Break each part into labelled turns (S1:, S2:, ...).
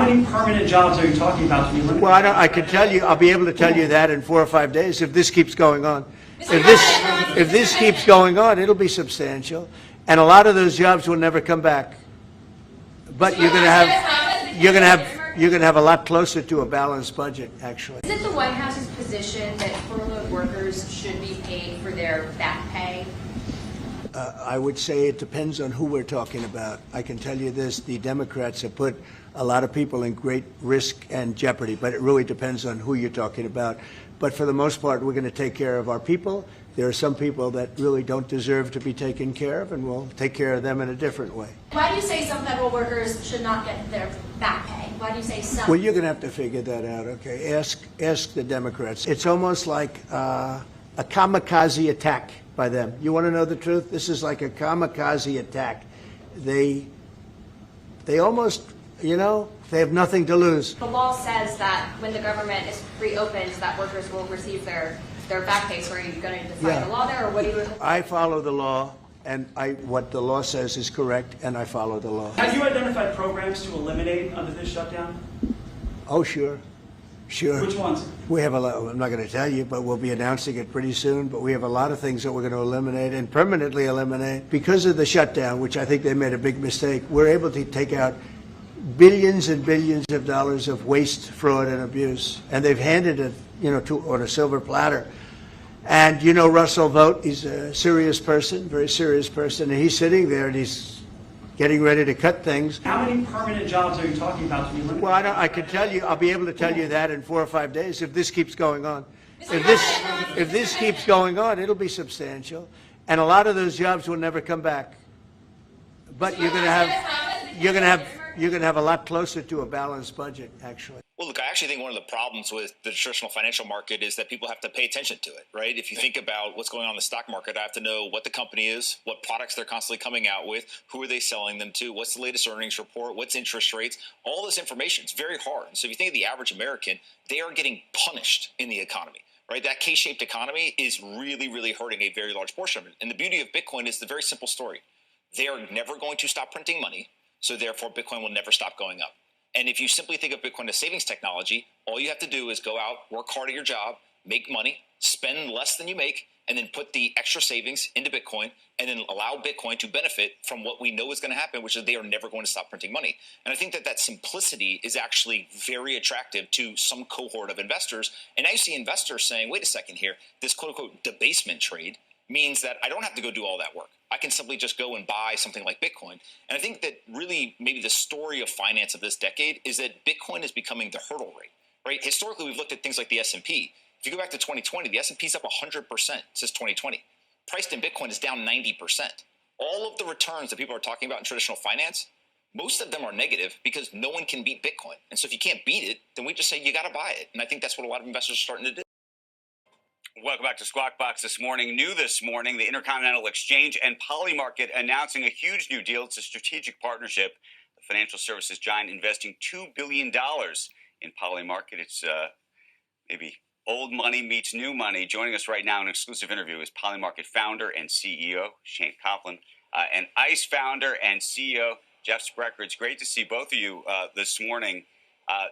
S1: How many permanent jobs are you talking about to be eliminated?
S2: Well, I can tell you, I'll be able to tell you that in 4 or 5 days if this keeps going on. If this keeps going on, it'll be substantial, and a lot of those jobs will never come back. But you're going to have a lot closer to a balanced budget, actually.
S3: Is it the White House's position that furloughed workers should be paid for their back pay?
S2: I would say it depends on who we're talking about. I can tell you this, the Democrats have put a lot of people in great risk and jeopardy, but it really depends on who you're talking about. But for the most part, we're going to take care of our people. There are some people that really don't deserve to be taken care of, and we'll take care of them in a different way.
S4: Why do you say some federal workers should not get their back pay? Why do you say some?
S2: Well, you're going to have to figure that out, okay? Ask the Democrats. It's almost like a kamikaze attack by them. You want to know the truth? This is like a kamikaze attack. They almost, you know, they have nothing to lose.
S3: The law says that when the government is reopened, that workers will receive their back pay. So are you going to define the law there, or what do you?
S2: I follow the law, and what the law says is correct, and I follow the law.
S1: Have you identified programs to eliminate under this shutdown?
S2: Oh, sure. Sure.
S1: Which ones?
S2: We have a lot. I'm not going to tell you, but we'll be announcing it pretty soon. But we have a lot of things that we're going to eliminate and permanently eliminate. Because of the shutdown, which I think they made a big mistake, we're able to take out billions and billions of dollars of waste, fraud, and abuse. And they've handed it, you know, on a silver platter. And you know Russell Vogt, he's a serious person, very serious person, and he's sitting there and he's getting ready to cut things.
S1: How many permanent jobs are you talking about to be eliminated?
S2: Well, I can tell you, I'll be able to tell you that in 4 or 5 days if this keeps going on. If this keeps going on, it'll be substantial, and a lot of those jobs will never come back. But you're going to have a lot closer to a balanced budget, actually.
S5: Well, look, I actually think one of the problems with the traditional financial market is that people have to pay attention to it, right? If you think about what's going on in the stock market, I have to know what the company is, what products they're constantly coming out with, who are they selling them to, what's the latest earnings report, what's interest rates, all this information. It's very hard. So if you think of the average American, they are getting punished in the economy, right? That K-shaped economy is really, really hurting a very large portion of it. And the beauty of Bitcoin is the very simple story. They are never going to stop printing money, so therefore Bitcoin will never stop going up. And if you simply think of Bitcoin as savings technology, all you have to do is go out, work hard at your job, make money, spend less than you make, and then put the extra savings into Bitcoin, and then allow Bitcoin to benefit from what we know is going to happen, which is they are never going to stop printing money. And I think that that simplicity is actually very attractive to some cohort of investors. And now you see investors saying, wait a second here, this quote-unquote debasement trade means that I don't have to go do all that work. I can simply just go and buy something like Bitcoin. And I think that really maybe the story of finance of this decade is that Bitcoin is becoming the hurdle rate, right? Historically, we've looked at things like the S&P. If you go back to 2020, the S&P is up 100% since 2020. Priced in Bitcoin is down 90%. All of the returns that people are talking about in traditional finance, most of them are negative because no one can beat Bitcoin. And so if you can't beat it, then we just say you got to buy it. And I think that's what a lot of investors are starting to do.
S6: Welcome back to Squawk Box this morning. New this morning, the Intercontinental Exchange and Polymarket announcing a huge new deal. It's a strategic partnership. The financial services giant investing $2 billion in Polymarket. It's maybe old money meets new money. Joining us right now in an exclusive interview is Polymarket founder and CEO Shane Copeland and ICE founder and CEO Jeff Sprecher. It's great to see both of you this morning.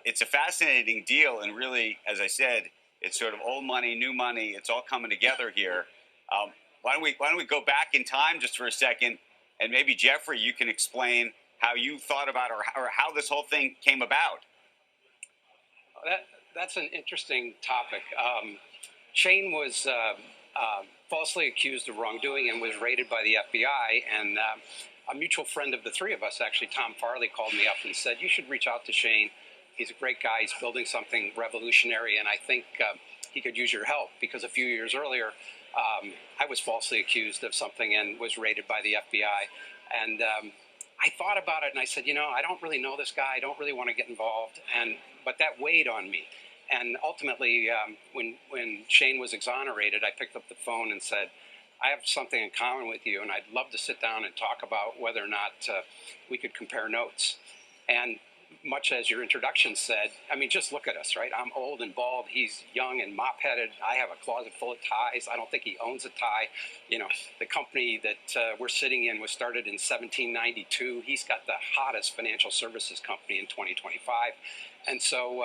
S6: It's a fascinating deal, and really, as I said, it's sort of old money, new money. It's all coming together here. Why don't we go back in time just for a second, and maybe Jeffrey, you can explain how you thought about or how this whole thing came about.
S7: That's an interesting topic. Shane was falsely accused of wrongdoing and was raided by the FBI. And a mutual friend of the three of us, actually, Tom Farley, called me up and said, you should reach out to Shane. He's a great guy. He's building something revolutionary, and I think he could use your help, because a few years earlier, I was falsely accused of something and was raided by the FBI. And I thought about it, and I said, you know, I don't really know this guy. I don't really want to get involved. But that weighed on me. And ultimately, when Shane was exonerated, I picked up the phone and said, I have something in common with you, and I'd love to sit down and talk about whether or not we could compare notes. And much as your introduction said, I mean, just look at us, right? I'm old and bald. He's young and mop-headed. I have a closet full of ties. I don't think he owns a tie. You know, the company that we're sitting in was started in 1792. He's got the hottest financial services company in 2025. And so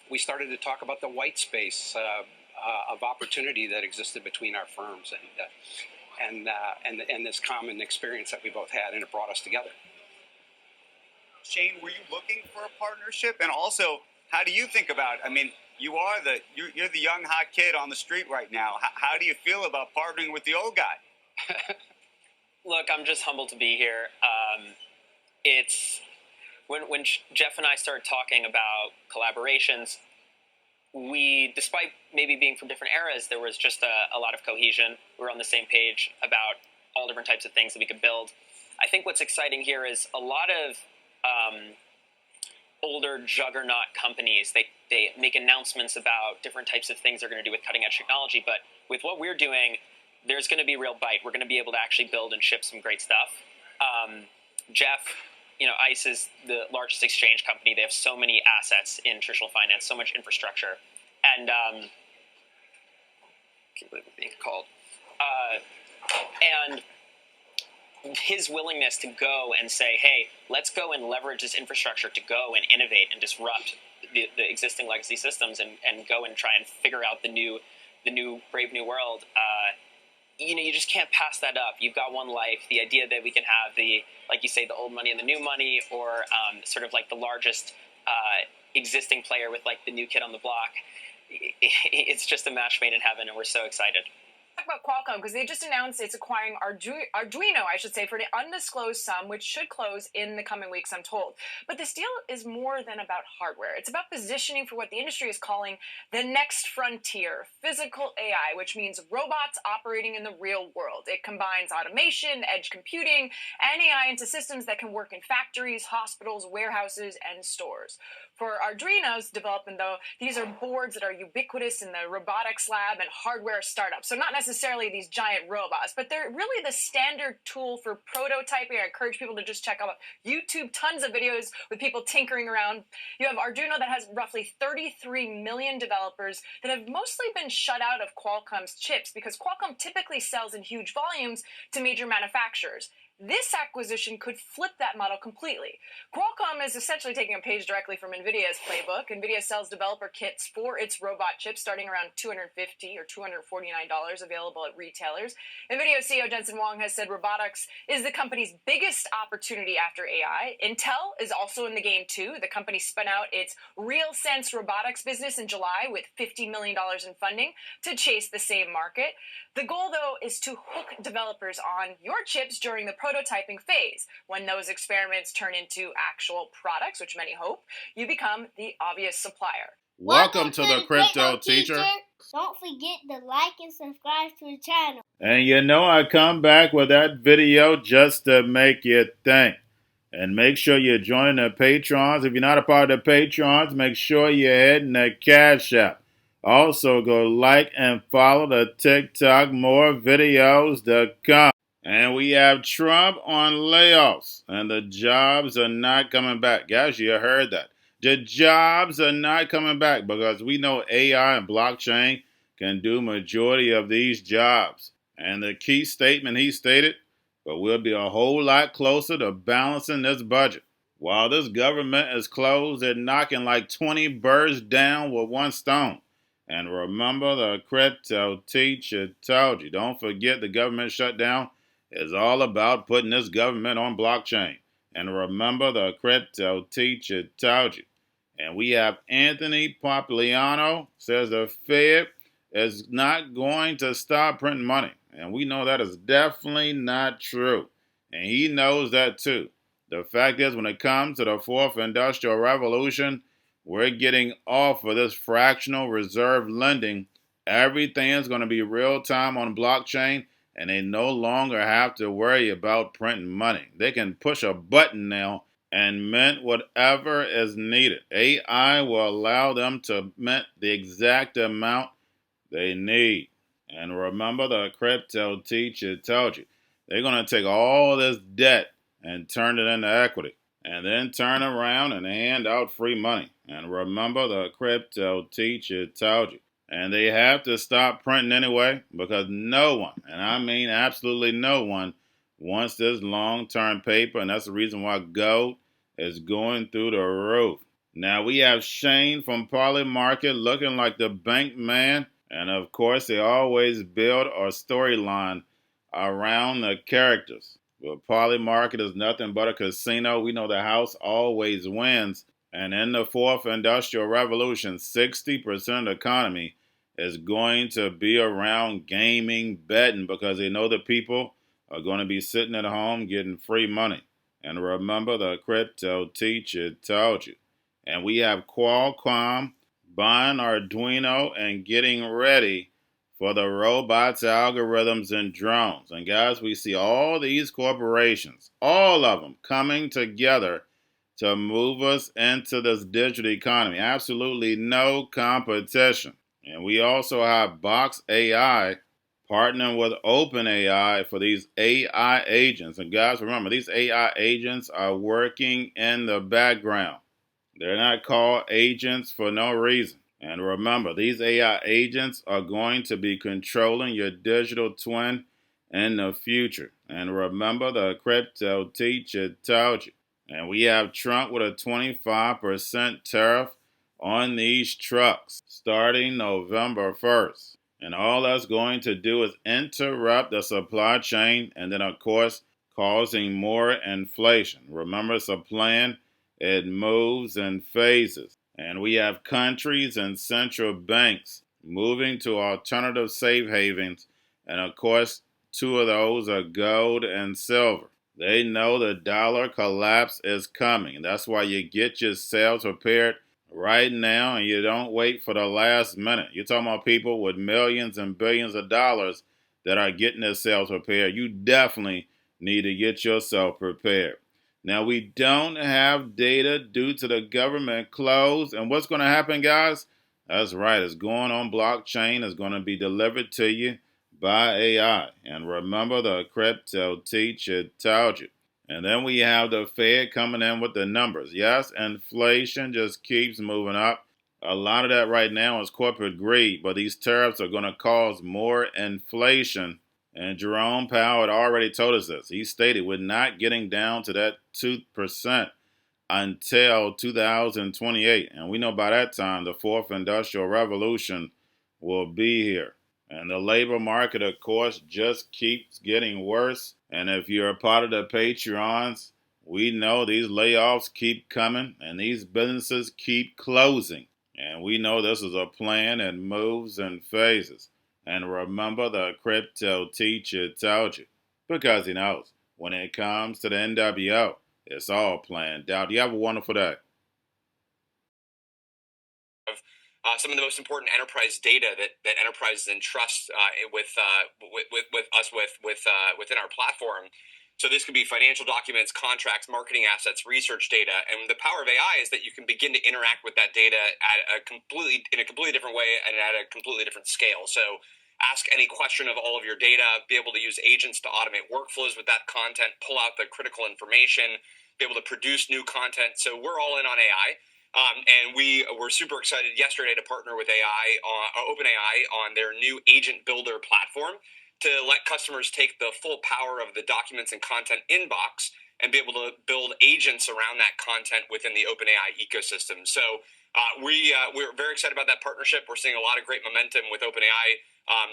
S7: we started to talk about the white space of opportunity that existed between our firms and this common experience that we both had, and it brought us together.
S6: Shane, were you looking for a partnership? And also, how do you think about, I mean, you're the young hot kid on the street right now. How do you feel about partnering with the old guy?
S8: Look, I'm just humbled to be here. It's when Jeff and I started talking about collaborations, despite maybe being from different eras, there was just a lot of cohesion. We were on the same page about all different types of things that we could build. I think what's exciting here is a lot of older juggernaut companies, they make announcements about different types of things they're going to do with cutting edge technology. But with what we're doing, there's going to be real bite. We're going to be able to actually build and ship some great stuff. Jeff, ICE is the largest exchange company. They have so many assets in traditional finance, so much infrastructure. And I can't believe I'm being called. And his willingness to go and say, hey, let's go and leverage this infrastructure to go and innovate and disrupt the existing legacy systems and go and try and figure out the new brave new world. You just can't pass that up. You've got one life. The idea that we can have like you say, the old money and the new money, or sort of like the largest existing player with like the new kid on the block, it's just a match made in heaven, and we're so excited.
S9: Talk about Qualcomm, because they just announced it's acquiring Arduino, I should say, for an undisclosed sum, which should close in the coming weeks, I'm told. But this deal is more than about hardware. It's about positioning for what the industry is calling the next frontier, physical AI, which means robots operating in the real world. It combines automation, edge computing, and AI into systems that can work in factories, hospitals, warehouses, and stores. For Arduino's development, though, these are boards that are ubiquitous in the robotics lab and hardware startups. So not necessarily these giant robots, but they're really the standard tool for prototyping. I encourage people to just check out YouTube, tons of videos with people tinkering around. You have Arduino that has roughly 33 million developers that have mostly been shut out of Qualcomm's chips because Qualcomm typically sells in huge volumes to major manufacturers. This acquisition could flip that model completely. Qualcomm is essentially taking a page directly from NVIDIA's playbook. NVIDIA sells developer kits for its robot chips starting around $250 or $249 available at retailers. NVIDIA CEO Jensen Huang has said robotics is the company's biggest opportunity after AI. Intel is also in the game too. The company spun out its RealSense robotics business in July with $50 million in funding to chase the same market. The goal, though, is to hook developers on your chips during the prototyping phase. When those experiments turn into actual products, which many hope, you become the obvious supplier.
S10: Welcome to the Crypto Teacher. Don't forget to like and subscribe to the channel. And I come back with that video just to make you think. And make sure you're joining the Patrons. If you're not a part of the Patrons, make sure you're hitting the Cash App. Also, go like and follow the TikTok. More videos to come. And we have Trump on layoffs. And the jobs are not coming back. Guys, you heard that. The jobs are not coming back because we know AI and blockchain can do majority of these jobs. And the key statement he stated, but we'll be a whole lot closer to balancing this budget. While this government is closed, they're knocking like 20 birds down with one stone. And remember, the Crypto Teacher told you, don't forget the government shutdown is all about putting this government on blockchain. And remember, the Crypto Teacher told you. And we have Anthony Popoliano says the Fed is not going to stop printing money. And we know that is definitely not true. And he knows that too. The fact is, when it comes to the fourth industrial revolution, we're getting off of this fractional reserve lending. Everything is going to be real time on blockchain, and they no longer have to worry about printing money. They can push a button now and mint whatever is needed. AI will allow them to mint the exact amount they need. And remember, the Crypto Teacher told you, they're going to take all this debt and turn it into equity. and then turn around and hand out free money. And remember, the crypto teacher told you. And they have to stop printing anyway, because no one, and I mean absolutely no one, wants this long-term paper, and that's the reason why gold is going through the roof. Now we have Shane from Parley Market looking like the bank man, and of course they always build a storyline around the characters. But Parley Market is nothing but a casino. We know the house always wins. And in the fourth industrial revolution, 60% of the economy is going to be around gaming, betting, because they know the people are going to be sitting at home getting free money. And remember, the crypto teacher told you. And we have Qualcomm buying Arduino and getting ready for the robots, algorithms, and drones. And guys, we see all these corporations, all of them coming together to move us into this digital economy. Absolutely no competition. And we also have Box AI partnering with OpenAI for these AI agents. And guys, remember, these AI agents are working in the background. They're not called agents for no reason. And remember, these AI agents are going to be controlling your digital twin in the future. And remember, the crypto teacher told you. And we have Trump with a 25% tariff on these trucks starting November 1st. And all that's going to do is interrupt the supply chain and then, of course, causing more inflation. Remember, it's a plan. It moves in phases. And we have countries and central banks moving to alternative safe havens. And of course, two of those are gold and silver. They know the dollar collapse is coming. That's why you get yourselves prepared right now and you don't wait for the last minute. You're talking about people with millions and billions of dollars that are getting themselves prepared. You definitely need to get yourself prepared. Now, we don't have data due to the government close. And what's going to happen, guys? That's right. It's going on blockchain. It's going to be delivered to you by AI. And remember, the crypto teacher told you. And then we have the Fed coming in with the numbers. Yes, inflation just keeps moving up. A lot of that right now is corporate greed, but these tariffs are going to cause more inflation. And Jerome Powell had already told us this. He stated we're not getting down to that 2% until 2028. And we know by that time the fourth industrial revolution will be here. And the labor market, of course, just keeps getting worse. And if you're a part of the Patreons, we know these layoffs keep coming and these businesses keep closing. And we know this is a plan and moves in phases. And remember, the crypto teacher told you, because he knows when it comes to the NWO, it's all planned out. You have a wonderful day.
S11: Some of the most important enterprise data that enterprises entrust with us within our platform. So this could be financial documents, contracts, marketing assets, research data, and the power of AI is that you can begin to interact with that data in a completely different way and at a completely different scale. So ask any question of all of your data, be able to use agents to automate workflows with that content, pull out the critical information, be able to produce new content. So we're all in on AI. And we were super excited yesterday to partner with OpenAI on their new agent builder platform to let customers take the full power of the documents and content inbox and be able to build agents around that content within the OpenAI ecosystem. So we're very excited about that partnership. We're seeing a lot of great momentum with OpenAI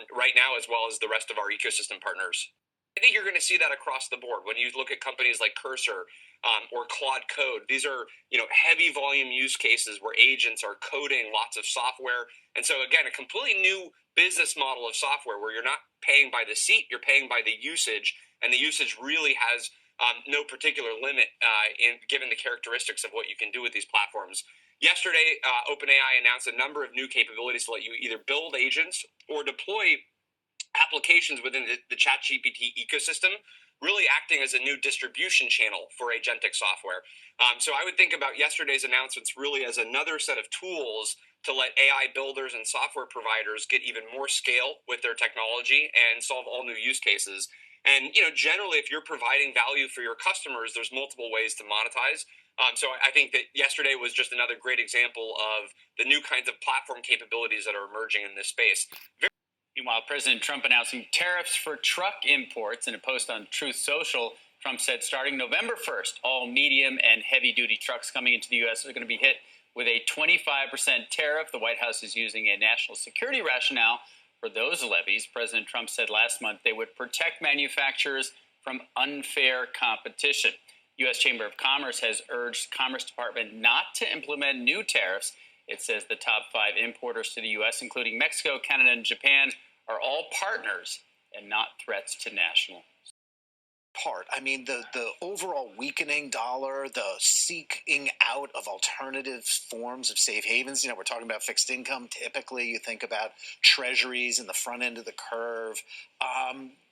S11: right now, as well as the rest of our ecosystem partners. I think you're going to see that across the board when you look at companies like Cursor or Claude Code. These are heavy volume use cases where agents are coding lots of software, and so again, a completely new business model of software where you're not paying by the seat, you're paying by the usage, and the usage really has no particular limit given the characteristics of what you can do with these platforms. Yesterday, OpenAI announced a number of new capabilities to let you either build agents or deploy applications within the ChatGPT ecosystem, really acting as a new distribution channel for agentic software. So I would think about yesterday's announcements really as another set of tools to let AI builders and software providers get even more scale with their technology and solve all new use cases. And generally, if you're providing value for your customers, there's multiple ways to monetize. So I think that yesterday was just another great example of the new kinds of platform capabilities that are emerging in this space.
S12: Meanwhile, President Trump announcing tariffs for truck imports. In a post on Truth Social, Trump said starting November 1st, all medium and heavy-duty trucks coming into the U.S. are going to be hit with a 25% tariff. The White House is using a national security rationale for those levies. President Trump said last month they would protect manufacturers from unfair competition. U.S. Chamber of Commerce has urged Commerce Department not to implement new tariffs. It says the top 5 importers to the U.S., including Mexico, Canada, and Japan, are all partners and not threats to national
S13: part. I mean, the overall weakening dollar, the seeking out of alternative forms of safe havens. You know, we're talking about fixed income. Typically, you think about treasuries in the front end of the curve.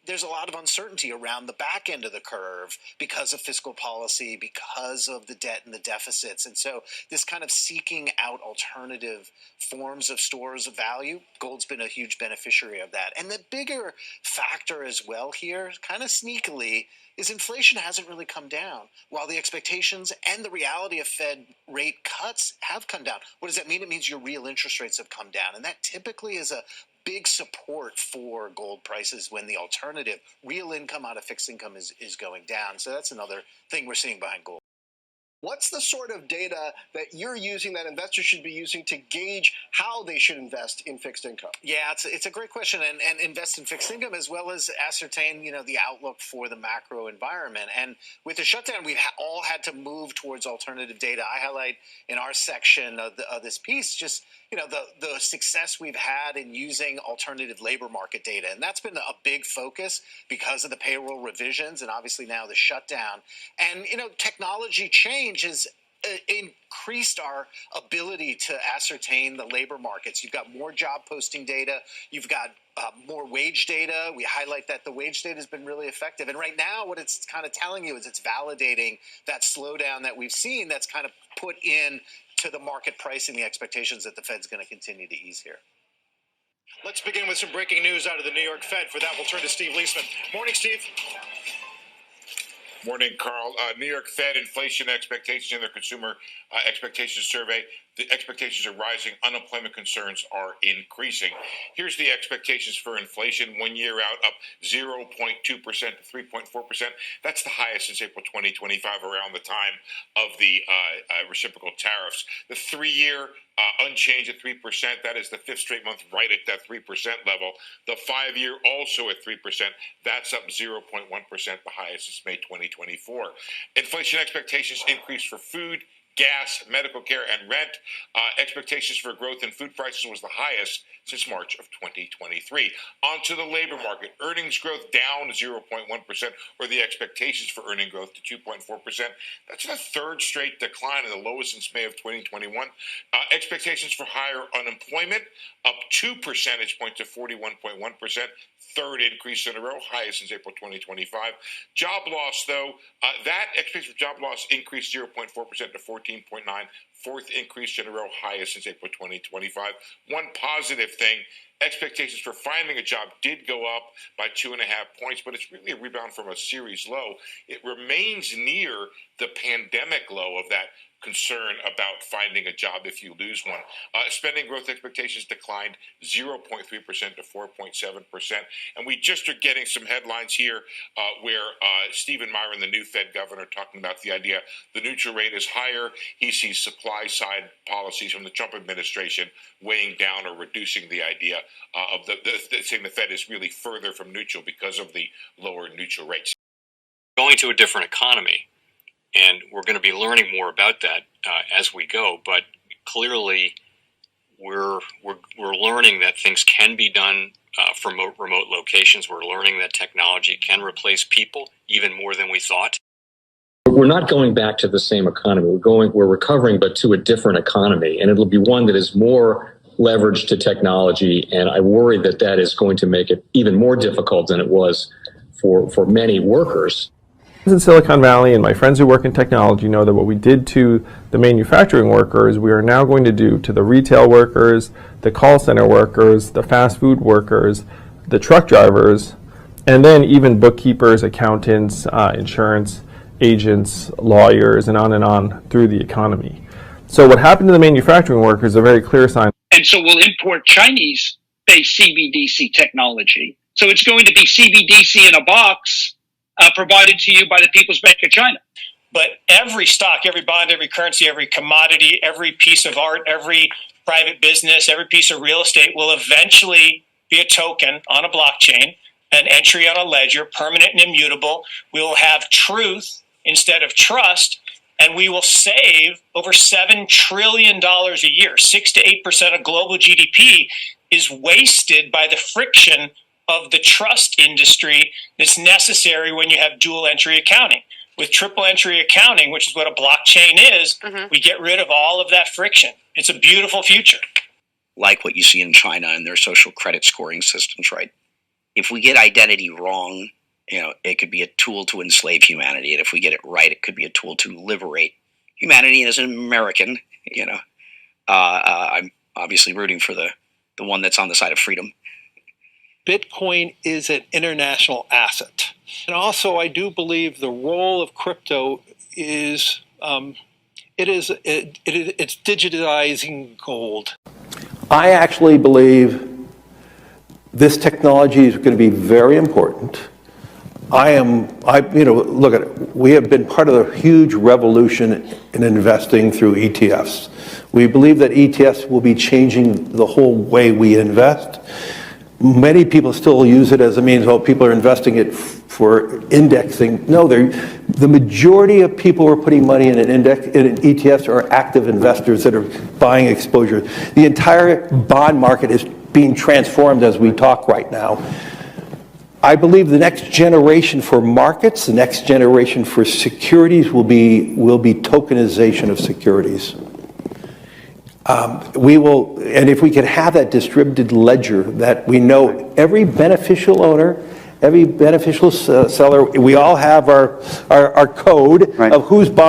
S13: There's a lot of uncertainty around the back end of the curve because of fiscal policy, because of the debt and the deficits. And so this kind of seeking out alternative forms of stores of value, gold's been a huge beneficiary of that. And the bigger factor as well here, kind of sneakily, is inflation hasn't really come down, while the expectations and the reality of Fed rate cuts have come down. What does that mean? It means your real interest rates have come down. And that typically is a big support for gold prices when the alternative real income out of fixed income is going down. So that's another thing we're seeing behind gold.
S14: What's the sort of data that you're using, that investors should be using to gauge how they should invest in fixed income?
S13: Yeah, it's a great question, and invest in fixed income as well as ascertain, the outlook for the macro environment. And with the shutdown, we've all had to move towards alternative data. I highlight in our section of this piece just the success we've had in using alternative labor market data, and that's been a big focus because of the payroll revisions and obviously now the shutdown. And technology change has increased our ability to ascertain the labor markets. You've got more job posting data. You've got more wage data. We highlight that the wage data has been really effective. And right now, what it's kind of telling you is it's validating that slowdown that we've seen that's kind of put in to the market pricing the expectations that the Fed's going to continue to ease here.
S14: Let's begin with some breaking news out of the New York Fed. For that, we'll turn to Steve Leisman. Morning, Steve.
S15: Morning, Carl. New York Fed inflation expectations in their consumer expectations survey. The expectations are rising. Unemployment concerns are increasing. Here's the expectations for inflation 1 year out, up 0.2% to 3.4%. That's the highest since April 2025, around the time of the reciprocal tariffs. The 3-year unchanged at 3%. That is the 5th straight month right at that 3% level. The 5-year also at 3%. That's up 0.1%, the highest since May 2024. Inflation expectations increased for food, gas, medical care, and rent. Expectations for growth in food prices was the highest since March of 2023. On to the labor market. Earnings growth down 0.1%, or the expectations for earning growth to 2.4%. That's the 3rd straight decline, and the lowest since May of 2021. Expectations for higher unemployment up 2 percentage points to 41.1%. 3rd increase in a row, highest since April 2025. Job loss, though, that expectation for job loss increased 0.4% to 14.9. 4th increase in a row, highest since April 2025. One positive thing, expectations for finding a job did go up by 2.5 points, but it's really a rebound from a series low. It remains near the pandemic low of that concern about finding a job if you lose one. Spending growth expectations declined 0.3% to 4.7%. And we just are getting some headlines here where Stephen Myron, the new Fed governor, talking about the idea the neutral rate is higher. He sees supply side policies from the Trump administration weighing down or reducing the idea of saying the Fed is really further from neutral because of the lower neutral rates.
S16: Going to a different economy. And we're going to be learning more about that as we go. But clearly, we're learning that things can be done from remote locations. We're learning that technology can replace people even more than we thought.
S17: We're not going back to the same economy. We're recovering, but to a different economy, and it'll be one that is more leveraged to technology. And I worry that that is going to make it even more difficult than it was for many workers.
S18: In Silicon Valley, and my friends who work in technology know that what we did to the manufacturing workers, we are now going to do to the retail workers, the call center workers, the fast food workers, the truck drivers, and then even bookkeepers, accountants, insurance, agents, lawyers, and on through the economy. So what happened to the manufacturing workers is a very clear sign.
S19: And so we'll import Chinese-based CBDC technology. So it's going to be CBDC in a box provided to you by the People's Bank of China.
S20: But every stock, every bond, every currency, every commodity, every piece of art, every private business, every piece of real estate will eventually be a token on a blockchain, an entry on a ledger, permanent and immutable. We will have truth instead of trust, and we will save over $7 trillion a year. 6 to 8% of global GDP is wasted by the friction of the trust industry that's necessary when you have dual entry accounting. With triple entry accounting, which is what a blockchain is, we get rid of all of that friction. It's a beautiful future.
S21: Like what you see in China and their social credit scoring systems, right? If we get identity wrong, it could be a tool to enslave humanity. And if we get it right, it could be a tool to liberate humanity. And as an American, I'm obviously rooting for the one that's on the side of freedom.
S22: Bitcoin is an international asset. And also, I do believe the role of crypto is it's digitizing gold.
S23: I actually believe this technology is going to be very important. Look at it. We have been part of a huge revolution in investing through ETFs. We believe that ETFs will be changing the whole way we invest. Many people still use it as a means, people are investing it for indexing. No, the majority of people who are putting money in in ETFs are active investors that are buying exposure. The entire bond market is being transformed as we talk right now. I believe the next generation for markets, the next generation for securities will be tokenization of securities. And if we could have that distributed ledger that we know every beneficial owner, every beneficial seller, we all have our code of who's buying.